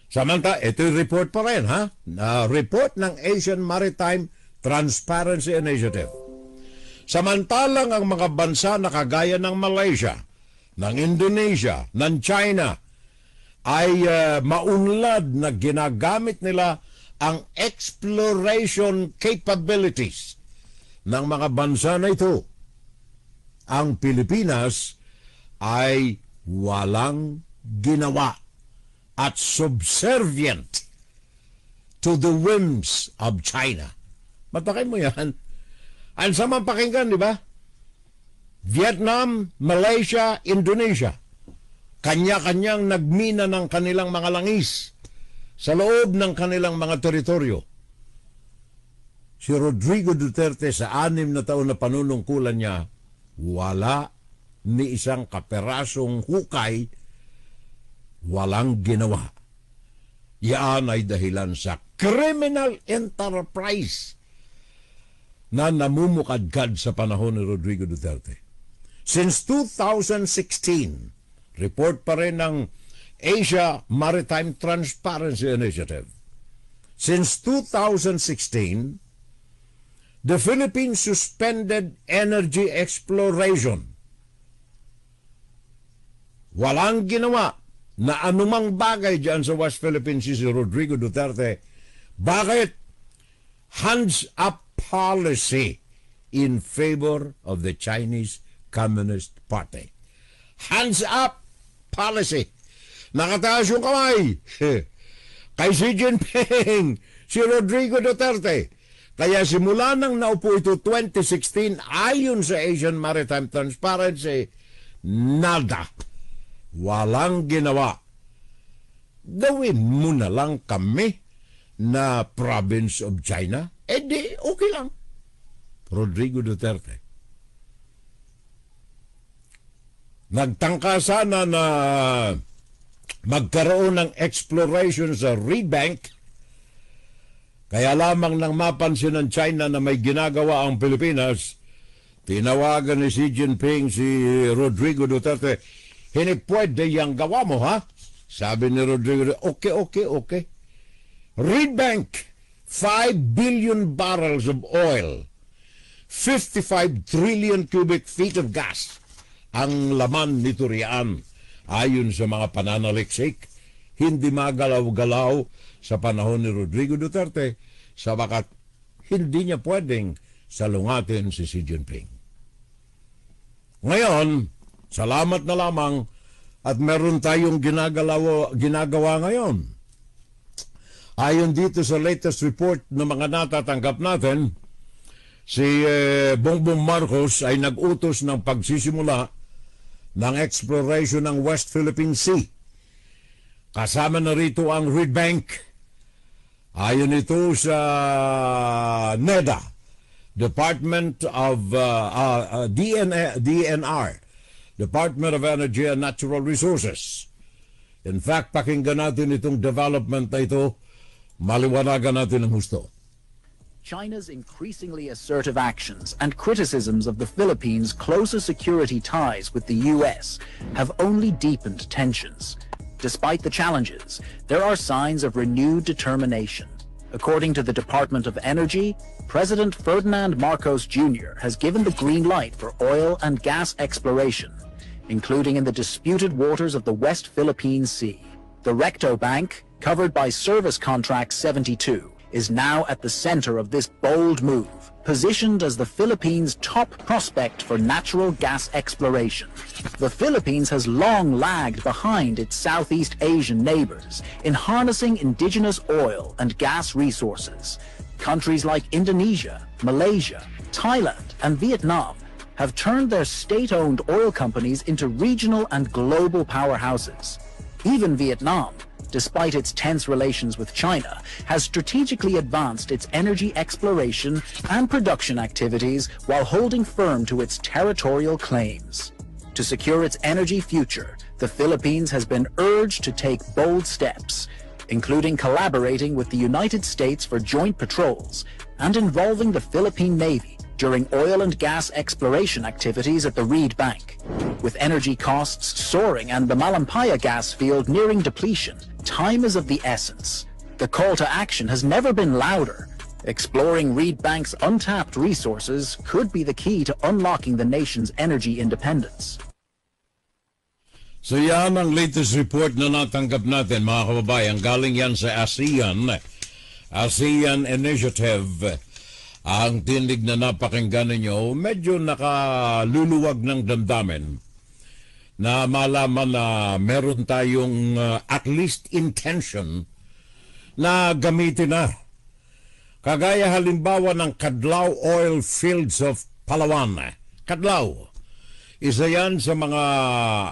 Samantala, ito yung report pa rin, ha? Report ng Asian Maritime Transparency Initiative. Samantalang ang mga bansa na kagaya ng Malaysia, ng Indonesia, ng China, ay maunlad na ginagamit nila ang exploration capabilities ng mga bansa na ito. Ang Pilipinas ay walang ginawa at subservient to the whims of China. Matakay mo yan. Ang samang pakinggan, di ba? Vietnam, Malaysia, Indonesia. Kanya-kanyang nagmina ng kanilang mga langis sa loob ng kanilang mga teritoryo. si Rodrigo Duterte sa 6 na taon na panunungkulan niya, wala ni isang kaperasong hukay, walang ginawa. Yan ay dahilan sa criminal enterprise na namumukadkad sa panahon ni Rodrigo Duterte. Since 2016, report pa rin ng Asia Maritime Transparency Initiative. Since 2016, the Philippines suspended energy exploration. Walang ginawa na anumang bagay dyan sa West Philippines si Rodrigo Duterte. Bakit? Hands up policy in favor of the Chinese Communist Party. Hands up policy. Nakataas yung kamay. Kay Xi Jinping, si Rodrigo Duterte. Kaya simula nang naupo ito 2016, ayon sa Asian Maritime Transparency, nada. Walang ginawa. Gawin mo na lang kami na province of China. Eh di, okay lang. Rodrigo Duterte. Nagtangka sana na magkaroon ng exploration sa Reed Bank. Kaya lamang nang mapansin ng China na may ginagawa ang Pilipinas, tinawagan ni Xi Jinping si Rodrigo Duterte, hindi pwede yung gawa mo, ha? Sabi ni Rodrigo, okay. Reed Bank, 5 billion barrels of oil, 55 trillion cubic feet of gas, ang laman nito riyan. Ayon sa mga pananaliksik, hindi magalaw-galaw sa panahon ni Rodrigo Duterte, sabagat hindi niya pwedeng salungatin si Xi Jinping. Ngayon, salamat na lamang at meron tayong ginagawa ngayon. Ayon dito sa latest report ng mga natatanggap natin, si Bongbong Marcos ay nag-utos ng pagsisimula ng exploration ng West Philippine Sea. Kasama na rito ang Reed Bank. Ayon ito sa NEDA, Department of DNR, Department of Energy and Natural Resources. In fact, pakinggan natin itong development na ito, maliwanagan natin ang husto. China's increasingly assertive actions and criticisms of the Philippines' closer security ties with the U.S. have only deepened tensions. Despite the challenges, there are signs of renewed determination. According to the Department of Energy, President Ferdinand Marcos Jr. has given the green light for oil and gas exploration, including in the disputed waters of the West Philippine Sea. The Recto Bank, covered by Service Contract 72, is now at the center of this bold move, positioned as the Philippines' top prospect for natural gas exploration. The Philippines has long lagged behind its Southeast Asian neighbors in harnessing indigenous oil and gas resources. Countries like Indonesia, Malaysia, Thailand, and Vietnam have turned their state-owned oil companies into regional and global powerhouses. Even Vietnam, despite its tense relations with China, has strategically advanced its energy exploration and production activities while holding firm to its territorial claims. To secure its energy future, the Philippines has been urged to take bold steps, including collaborating with the United States for joint patrols and involving the Philippine Navy during oil and gas exploration activities at the Reed Bank. With energy costs soaring and the Malampaya gas field nearing depletion, time is of the essence. The call to action has never been louder. Exploring Reed Bank's untapped resources could be the key to unlocking the nation's energy independence. So yan ang latest report na natanggap natin, mga kababayan. Galing yan sa ASEAN Initiative. Ang tinig na napakinggan ninyo, medyo nakaluluwag ng damdamin na malaman na meron tayong at least intention na gamitin na. Kagaya halimbawa ng Cadlao Oil Fields of Palawan. Cadlao. Isa yan sa mga,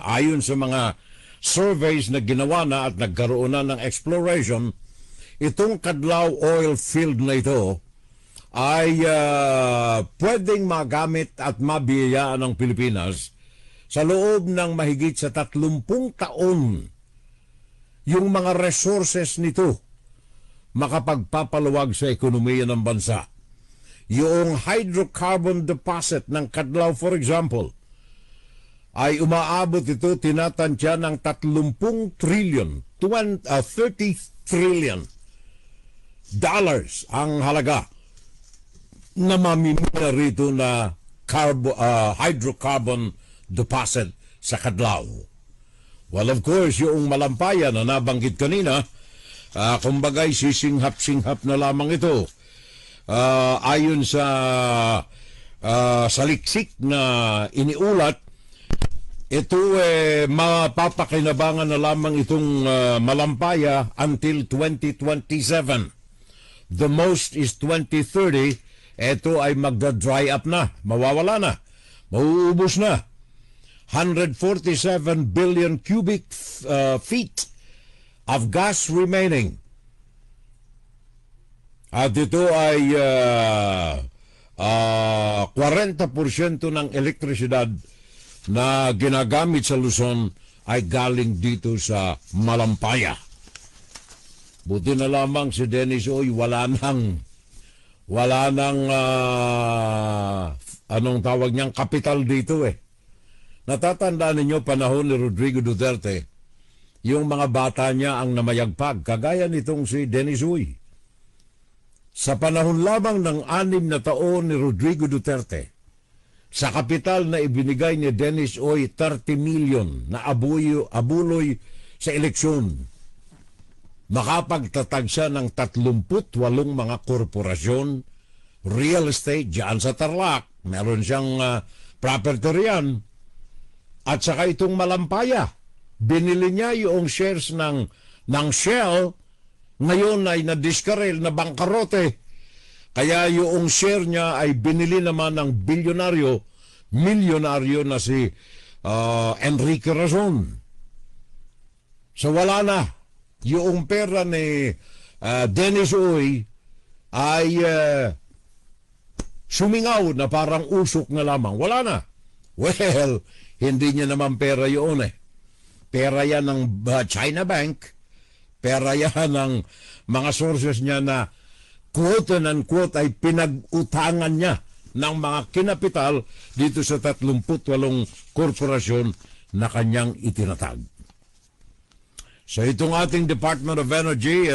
ayon sa mga surveys na ginawa na at nagkaroon na ng exploration, itong Cadlao Oil Field na ito, ay pwedeng magamit at mabiyayaan ng Pilipinas sa loob ng mahigit sa 30 taon. Yung mga resources nito makapagpapaluwag sa ekonomiya ng bansa. Yung hydrocarbon deposit ng Cadlaw, for example, ay umaabot ito, tinatantya ng 30 trillion, 30 trillion dollars ang halaga na mamimina rito na hydrocarbon deposit sa Cadlaw. Well, of course, yung Malampaya na nabanggit kanina, kumbagay sisinghap-singhap na lamang ito. Ayon sa saliksik na iniulat, ito mapapakinabangan na lamang itong Malampaya until 2027. The most is 2030. Ito ay magda-dry up na, mawawala na, mauubos na. 147 billion cubic feet of gas remaining. At ito ay 40% ng elektrisidad na ginagamit sa Luzon ay galing dito sa Malampaya. Buti na lamang si Dennis Oy, wala nang anong tawag niyang kapital dito eh. Natatandaan ninyo panahon ni Rodrigo Duterte, yung mga bata niya ang namayagpag, kagaya nitong si Dennis Uy. Sa panahon lamang ng 6 na taon ni Rodrigo Duterte, sa kapital na ibinigay ni Dennis Uy 30 million na abuloy sa eleksyon, makapagtatag siya ng 38 mga korporasyon, real estate, dyan sa Tarlac, meron siyang property riyan, at saka itong Malampaya, binili niya yung shares ng Shell, ngayon ay na-discarrel, na bangkarote. Kaya yung share niya ay binili naman ng milyonaryo na si Enrique Razon. So wala na. Yung pera ni Dennis Uy ay sumingaw na parang usok na lamang. Wala na. Well, hindi niya naman pera yun eh. Pera yan ng China Bank. Pera yan ng mga sources niya na quote and quote ay pinag-utangan niya ng mga kinapital dito sa 38 korporasyon na kanyang itinatag. So itong ating Department of Energy,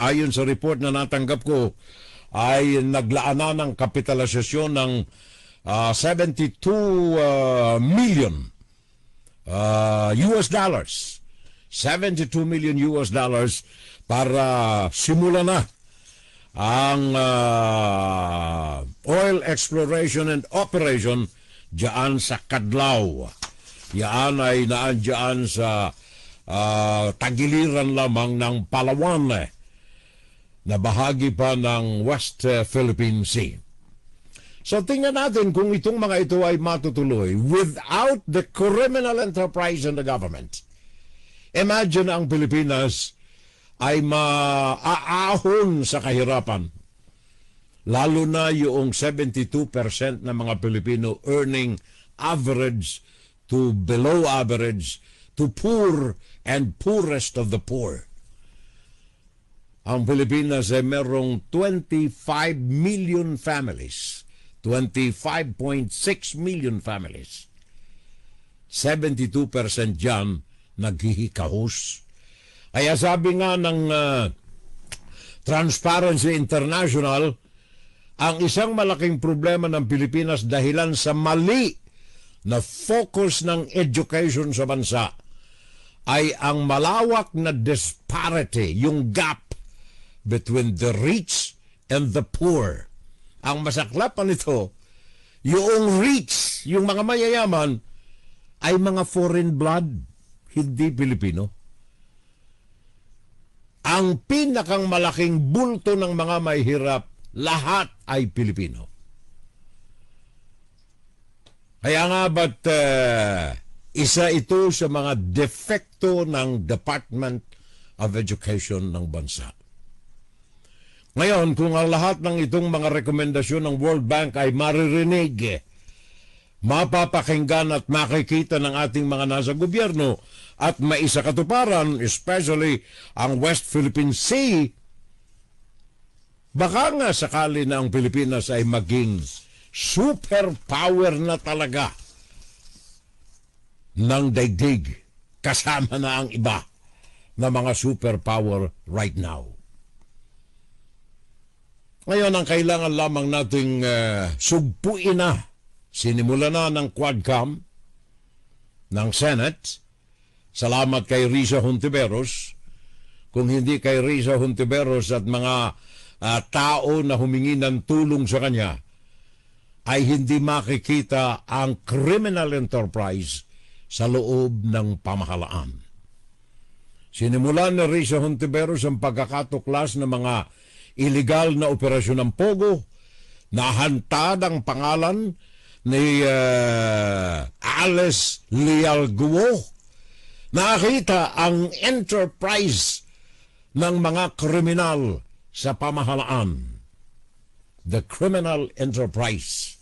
ayon sa report na natanggap ko, ay naglaan na ng kapitalisasyon ng 72 million US dollars. 72 million US dollars para simula na ang oil exploration and operation diyan sa Cadlaw. Yan ay naandyan sa tagiliran lamang ng Palawan na bahagi pa ng West Philippine Sea. So tingnan natin kung itong mga ito ay matutuloy without the criminal enterprise in the government. Imagine ang Pilipinas ay maaahon sa kahirapan. Lalo na yung 72% ng mga Pilipino earning average to below average to poor and poorest of the poor. Ang Pilipinas ay merong 25 million families. 25.6 million families. 72% dyan naghihikahos. Kaya sabi nga ng Transparency International, ang isang malaking problema ng Pilipinas dahilan sa mali na focus ng education sa bansa ay ang malawak na disparity, yung gap between the rich and the poor. Ang masaklapan nito, yung rich, yung mga mayayaman, ay mga foreign blood, hindi Pilipino. Ang pinakang malaking bulto ng mga mahihirap, lahat ay Pilipino. Kaya nga ba't isa ito sa mga defekto ng Department of Education ng bansa. Ngayon, kung ang lahat ng itong mga rekomendasyon ng World Bank ay maririnig, mapapakinggan at makikita ng ating mga nasa gobyerno at maisakatuparan, especially ang West Philippine Sea, baka nga sakali na ang Pilipinas ay maging superpower na talaga ng daigdig, kasama na ang iba na mga superpower right now. Ngayon, ang kailangan lamang nating sugpuin na, sinimula na ng Quadcom, ng Senate. Salamat kay Risa Hontiveros. Kung hindi kay Risa Hontiveros at mga tao na humingi ng tulong sa kanya, ay hindi makikita ang criminal enterprise sa loob ng pamahalaan. Sinimulan ni Risa Hontiveros ang pagkakatuklas ng mga illegal na operasyon ng Pogo, nahantad ang pangalan ni Alice Leal Guo. Nakita ang enterprise ng mga kriminal sa pamahalaan. The criminal enterprise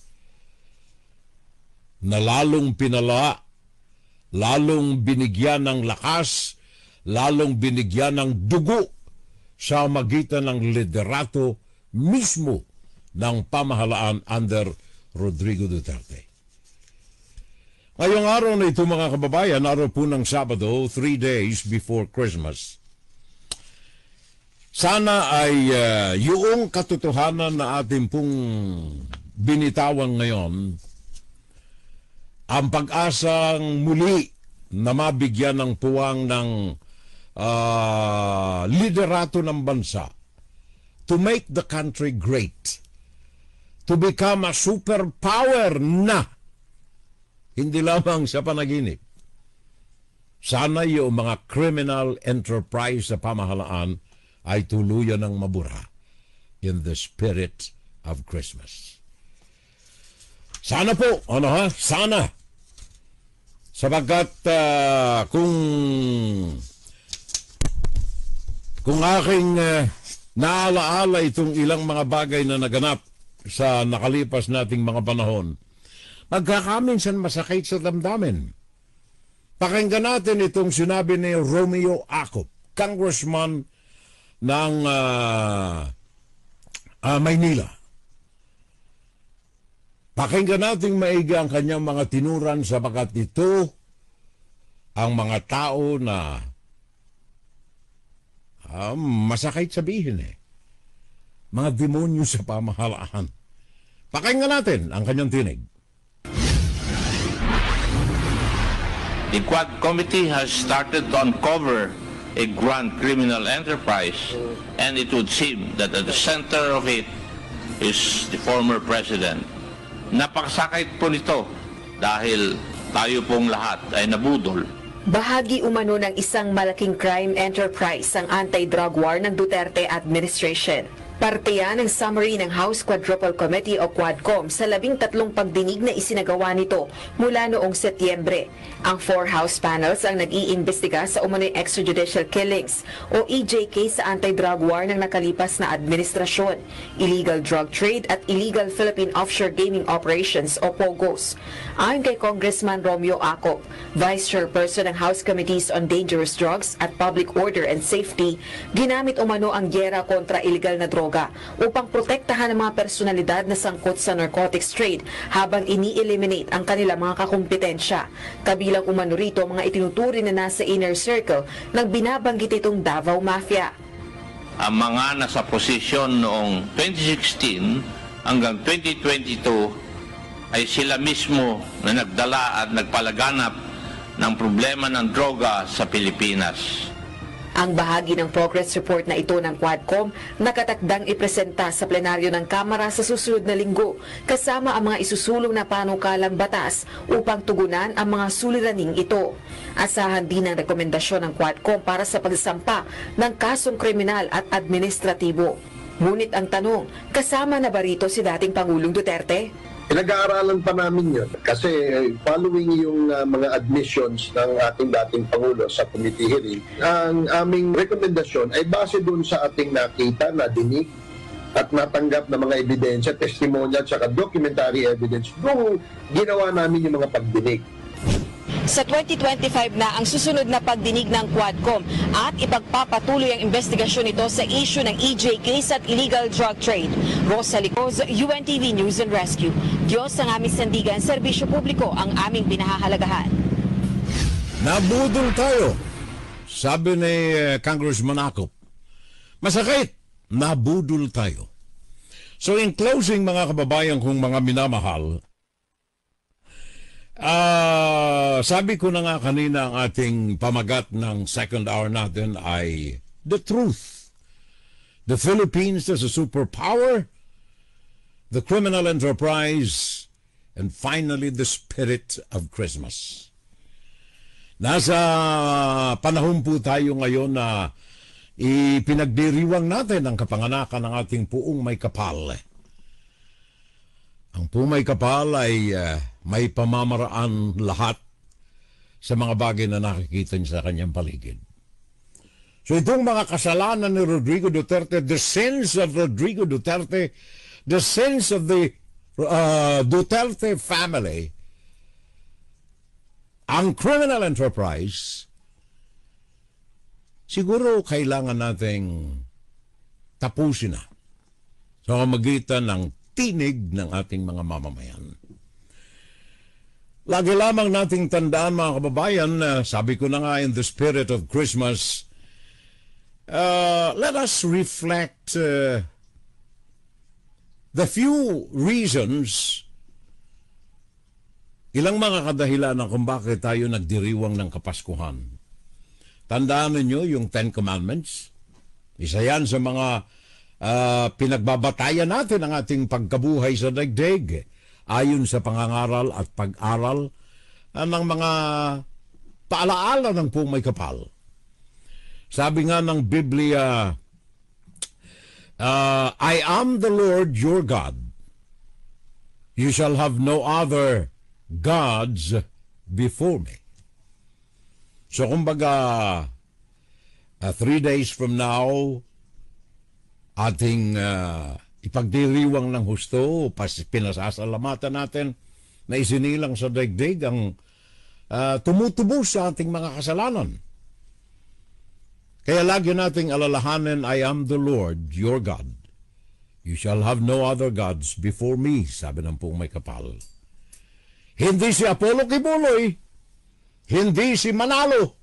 na lalong pinala, lalong binigyan ng lakas, lalong binigyan ng dugo sa magitan ng liderato mismo ng pamahalaan under Rodrigo Duterte. Ngayong araw na ito mga kababayan, araw po ng Sabado, 3 days before Christmas. Sana ay yung katotohanan na ating pong binitawan ngayon, ang pag-asang muli na mabigyan ng puwang ng liderato ng bansa to make the country great, to become a superpower na, hindi lamang sa panaginip. Sana yung mga criminal enterprise sa pamahalaan ay tuluyan ng mabura in the spirit of Christmas. Sana po, sana. Sapagkat kung aking naalaala itong ilang mga bagay na naganap sa nakalipas nating mga panahon, magkakaminsan masakit sa damdamin. Pakinggan natin itong sinabi ni Romeo Acop, congressman ng Maynila. Pakinggan natin maigi ang kanyang mga tinuran sapagkat ito ang mga tao na masakit sabihin mga demonyo sa pamahalaan. Pakinggan natin ang kanyang tinig. The Quad Committee has started to uncover a grand criminal enterprise, and it would seem that at the center of it is the former president. Napakasakit po nito dahil tayo pong lahat ay nabudol. Bahagi umano ng isang malaking crime enterprise ang anti-drug war ng Duterte administration. Parte yan ng summary ng House Quadruple Committee o Quadcom sa 13 pagdinig na isinagawa nito mula noong Setyembre. Ang 4 House panels ang nag-iimbestiga sa umano'y extrajudicial killings o EJK sa anti-drug war ng nakalipas na administrasyon, illegal drug trade at illegal Philippine offshore gaming operations o POGOs. Ayon kay Congressman Romeo Acop, Vice Chairperson ng House Committees on Dangerous Drugs at Public Order and Safety, ginamit umano ang gyera kontra illegal na droga upang protektahan ang mga personalidad na sangkot sa narcotics trade habang ini-eliminate ang kanilang mga kakumpetensya. Kabilang umano rito ang mga itinuturing na nasa inner circle ng binabanggit itong Davao Mafia. Ang mga nasa posisyon noong 2016 hanggang 2022 ay sila mismo na nagdala at nagpalaganap ng problema ng droga sa Pilipinas. Ang bahagi ng progress report na ito ng Quadcom nakatakdang ipresenta sa plenaryo ng Kamara sa susunod na linggo kasama ang mga isusulong na panukalang batas upang tugunan ang mga suliraning ito. Asahan din ang rekomendasyon ng Quadcom para sa pagsampa ng kasong kriminal at administratibo. Ngunit ang tanong, kasama na ba rito si dating Pangulong Duterte? Pinag-aaralan pa namin yun kasi following yung mga admissions ng ating dating Pangulo sa committee hearing, ang aming rekomendasyon ay base doon sa ating nakita, nadinig at natanggap na mga ebidensya, testimonya at saka documentary evidence nung ginawa namin yung mga pagdinig. Sa 2025 na ang susunod na pagdinig ng Quadcom at ipagpapatuloy ang investigasyon nito sa issue ng EJ case at illegal drug trade. Rosa Licoz, UNTV News and Rescue. Diyos ang aming sandigan, serbisyo publiko ang aming pinahahalagahan. Nabudol tayo, sabi ni Congressman Acop. Masakit, nabudol tayo. So in closing, mga kababayan kong mga minamahal, sabi ko na nga kanina, ang ating pamagat ng second hour natin ay the truth. The Philippines as a superpower, the criminal enterprise, and finally the spirit of Christmas. Nasa panahon po tayo ngayon na ipinagdiriwang natin ang kapanganakan ng ating puong may kapal. Ang puong may kapal ay may pamamaraan lahat sa mga bagay na nakikita niya sa kanyang paligid. So itong mga kasalanan ni Rodrigo Duterte, the sins of Rodrigo Duterte, the sins of the Duterte family, ang criminal enterprise, siguro kailangan nating tapusin na sa pamamagitan ng tinig ng ating mga mamamayan. Lagi lamang nating tandaan, mga kababayan, sabi ko na nga, in the spirit of Christmas, let us reflect the few reasons, ilang mga kadahilanan kung bakit tayo nagdiriwang ng Kapaskuhan. Tandaan ninyo yung Ten Commandments. Isa yan sa mga pinagbabatayan natin ang ating pagkabuhay sa daigdig ayon sa pangangaral at pag-aral ng mga paalaala ng puong may kapal. Sabi nga ng Biblia, I am the Lord your God. You shall have no other gods before me. So kumbaga, 3 days from now, ating ipagdiriwang ng husto, pinasasalamatan natin na isinilang sa daigdig ang tumutubos sa ating mga kasalanan. Kaya lagi nating alalahanin, I am the Lord, your God. You shall have no other gods before me, sabi ng puong may kapal. Hindi si Apollo Kibuloy, hindi si Manalo,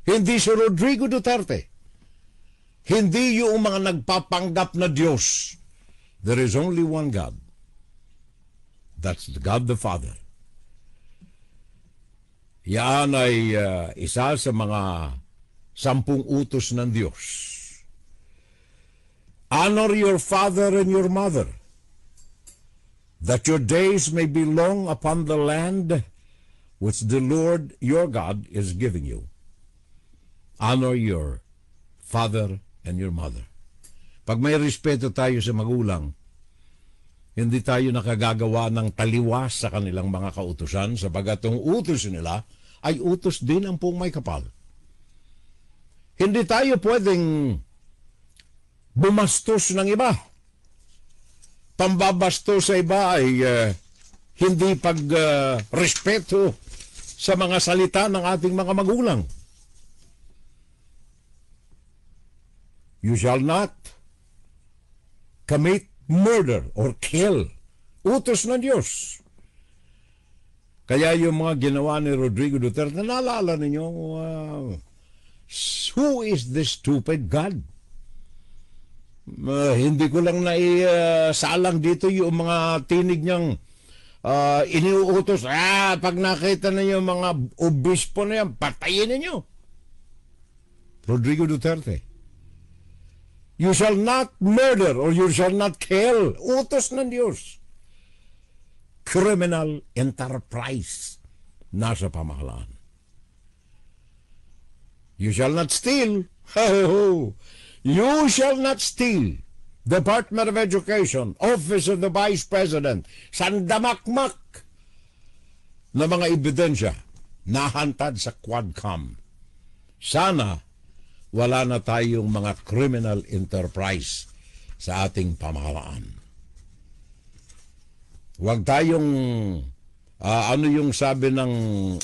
hindi si Rodrigo Duterte, hindi yung mga nagpapanggap na Diyos. There is only one God. That's God the Father. Yan ay isa sa mga 10 utos ng Diyos. Honor your father and your mother, that your days may be long upon the land which the Lord your God is giving you. Honor your father and your mother. Pag may respeto tayo sa magulang, hindi tayo nakagagawa ng taliwas sa kanilang mga kautusan, sapagat ang utos nila ay utos din ang puong may kapal. Hindi tayo pwedeng bumastos ng iba. Pambabastos sa iba ay hindi pagrespeto sa mga salita ng ating mga magulang. You shall not commit murder or kill. Utos ng Diyos. Kaya yung mga ginawa ni Rodrigo Duterte, naalala ninyo, who is this stupid God? Hindi ko lang naisalang dito yung mga tinig niyang iniuutos. Pag nakita na yung mga obispo na yan, patayin ninyo. Rodrigo Duterte. You shall not murder or you shall not kill. Utos ng Diyos. Criminal enterprise. Nasa pamahalaan. You shall not steal. You shall not steal. Department of Education, Office of the Vice President, sandamakmak na mga ebidensya nahantad sa Quadcom. Sana wala na tayong mga criminal enterprise sa ating pamahalaan. Huwag tayong, ano yung sabi ng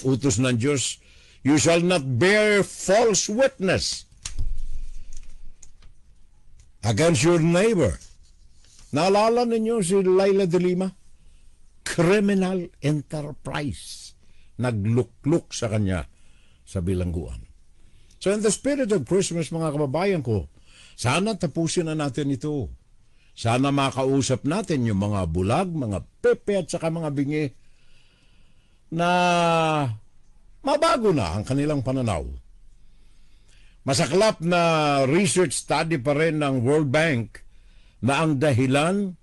utos ng Diyos, you shall not bear false witness against your neighbor. Naalala ninyo si Laila de Lima? Criminal enterprise. Naglukluk sa kanya sa bilangguan. So in the spirit of Christmas, mga kababayan ko, sana tapusin na natin ito. Sana makausap natin yung mga bulag, mga pepe at saka mga bingi na mabago na ang kanilang pananaw. Masaklap na research study pa rin ng World Bank na ang dahilan,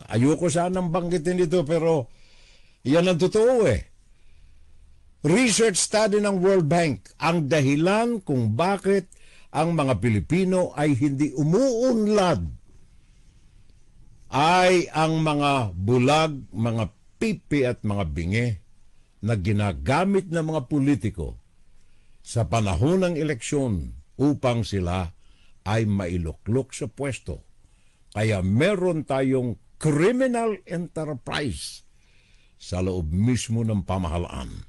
ayoko sanang banggitin ito pero yan ang totoo eh. Research study ng World Bank, ang dahilan kung bakit ang mga Pilipino ay hindi umuunlad ay ang mga bulag, mga pipi at mga bingi na ginagamit ng mga politiko sa panahon ng eleksyon upang sila ay mailuklok sa pwesto. Kaya meron tayong criminal enterprise sa loob mismo ng pamahalaan.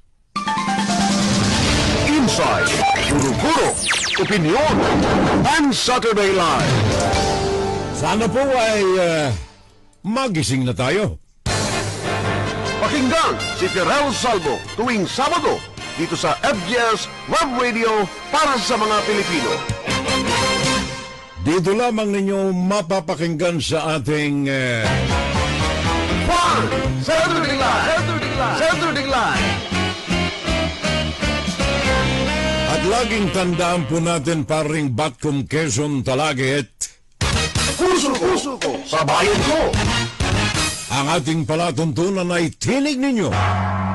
Inside, Guro-Guro, Opinion, and Saturday Live. Sana po ay magising na tayo. Pakinggan si Terrell Salvo tuwing Sabado dito sa FBS Web Radio para sa mga Pilipino. Dito lamang ninyo mapapakinggan sa ating Saturday Live! Saturday Live! At laging tandaan po natin paring Batcom Quezon Talagit. Puso ko sa bayan ko! Ang ating palatuntunan ay tinig ninyo.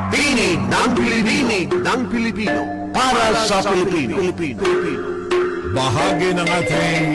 Tinig ng Pilipino para sa Pilipino. Bahagi ng ating